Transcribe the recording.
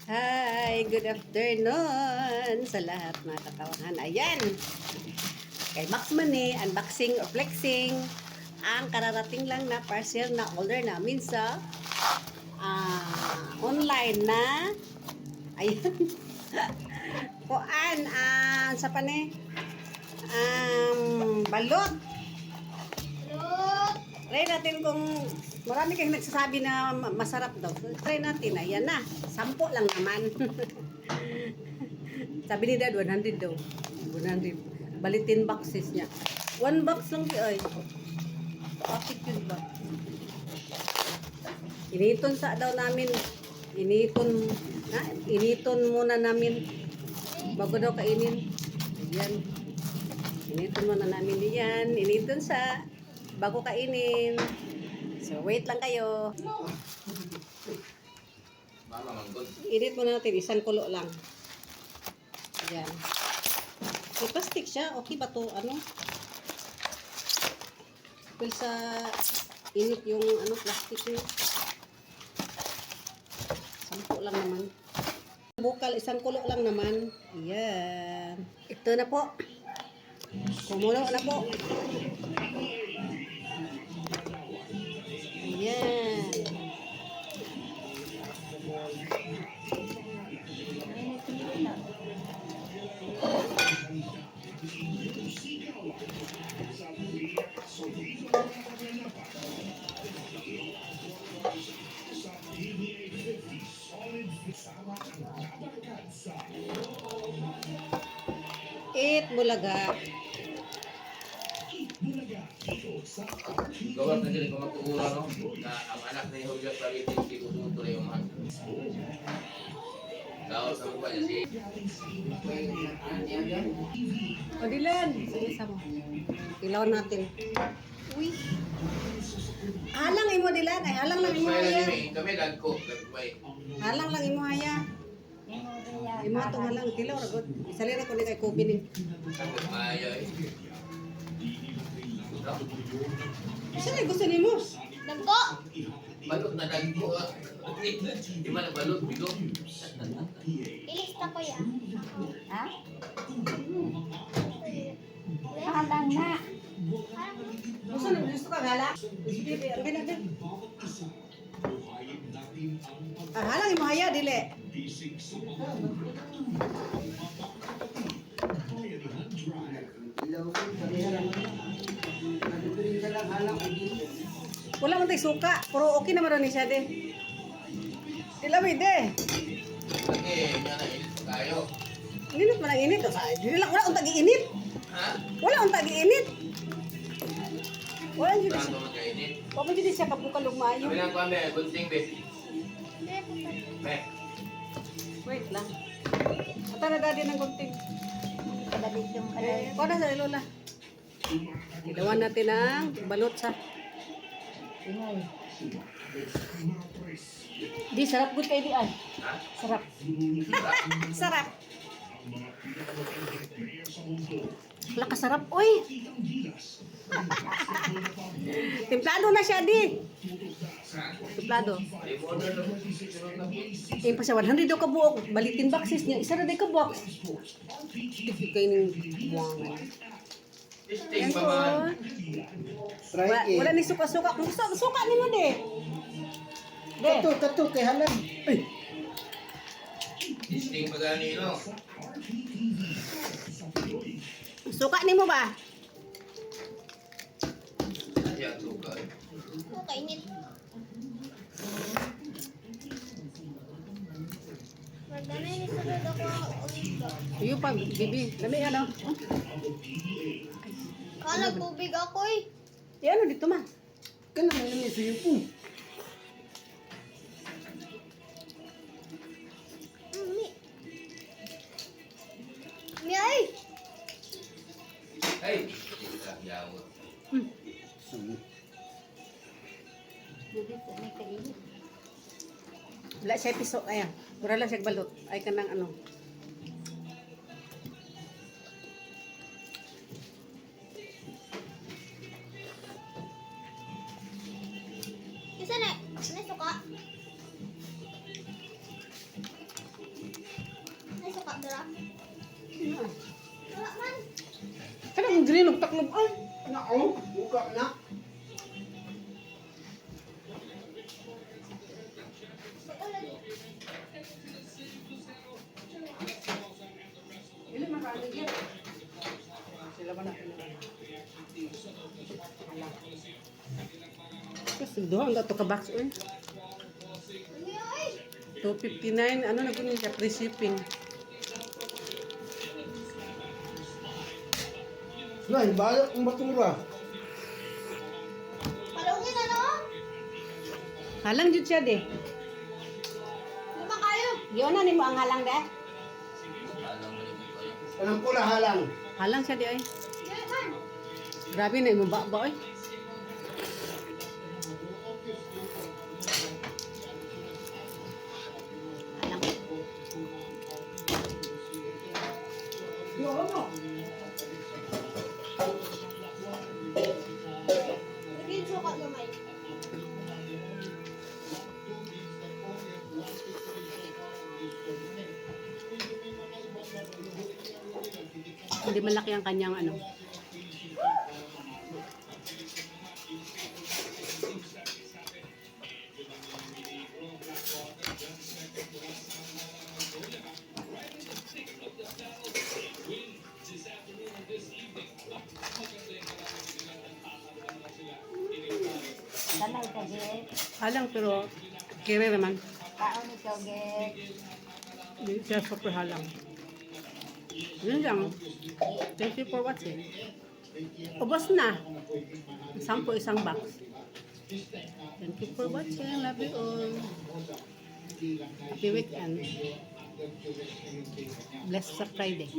Hi, good afternoon sa lahat mga katawahan. Ayan, kay Max Money, unboxing or flexing ang kararating lang na parcel na order namin sa online na ayan kuan sa pane balot. Try natin kung marami kayong nagsasabi na masarap daw. Try natin. Ayan na. 10 lang naman. Sabi ni Dad, 100 daw. 100. Balitin boxes niya. 1 box lang siya. Ay. Bakit yun ba? Initon sa daw namin. Initon muna namin bago daw kainin. Ayan. Initon muna namin yan. Initon sa bago kainin. So, wait lang kayo. Init muna natin. Isang kulo lang. Ayan. So, plastic siya. Okay ba to? Ano? Well, sa init yung plastic niya. 10 lang naman. Bukal, isang kulo lang naman. Ayan. Ito na po. Kumulo na po. Ayan. Eat Bulaga. Gawat na sila kumatuura, no? Na ang anak ni Julio Claritin, si Uso Tuloy Umahan. Gawat na ba niya si... O, Dilan. Sige, isa mo. Ilawan natin. Uy. Halang imo, Dilan. Ay, halang lang imo haya. Kami dagko, dagmay. Halang lang imo haya. Imo ato halang. Tilaw, ragod. Isalira ko ni kay Kobe ni. Ang maayo eh. Isa na gusto ni mo. Dagko! Balot na dagko. Di man balot, bigo. Ilista ko yan. Ha? Halang na. Gusto ka gala? Okay na, okay. Halang imo haya, dili. Wala man tay suka, pero okay naman ni siya de. Tilawid de. Okay, yan na ilis pa tayo. Init man ang init. Dili lang wala untag giinit. Ha? Wala untag giinit. Wala jud Saan siya. ito magkainit? Wa man jud siya kabukal og maayo. Kami lang kami, gunting be. Be. Wait lang. Ata na dadi ng gunting. Kadabig yung Kuha na sa lola. Ilawan natin ang balot sa. Ingay. Di sarap gud kay di ay. Ha? Sarap. Sarap. Wala ka sarap, oy. Templado na siya, di. Templado. Ay, order na mo. Sunod na po. Eh, pa siya 100 daw ka buok. Balitin boxes niya. Isa na day ka box. Tifik kayo ng buwangan. Testing pa man. Wala ni suka-suka. Kung gusto, suka ni mo, de. De. Kato kay halang. Testing pa gani, no? Suka ni mo ba? Ayan, suka. Okay, init. Magdamay ni sunod ako ang uliga. Iyo pa, bibi. Dami ano? Nagtubig ako eh. Di ano dito man? Kana man ni suyo po. Mi. Mi ay! Hey! Yawa. May kainit. Wala siya piso. Ayan. Mura lang siya balot. Ay ka ng ano. Isa na. Ano suka? Sininog taklob. Ay! Nako, buka na. Ilan makaano yan? Sila ba natin na? Kasi doon, ang dato ka box on. Mami, ay! 259, ano na po niya, free shipping. Nay, balak ang batura. Palungin ano? Halang jud siya de. Lima kayo. Yun na nimo ang halang de. Alam mo yung ito. Anong pula halang? Halang siya di ay. Yan man. Grabe na imo ba oy. Halang. Yo, ano? Lagyan suka gamay. Hindi malaki ang kanyang ano. Danay ka, Get. Halang pero kere naman. Kaon ikaw, Get. Hindi siya super halang. Yun lang. Thank you for watching. Ubos na. Isang box. Thank you for watching. Love you all. Happy weekend. Blessed sa Friday.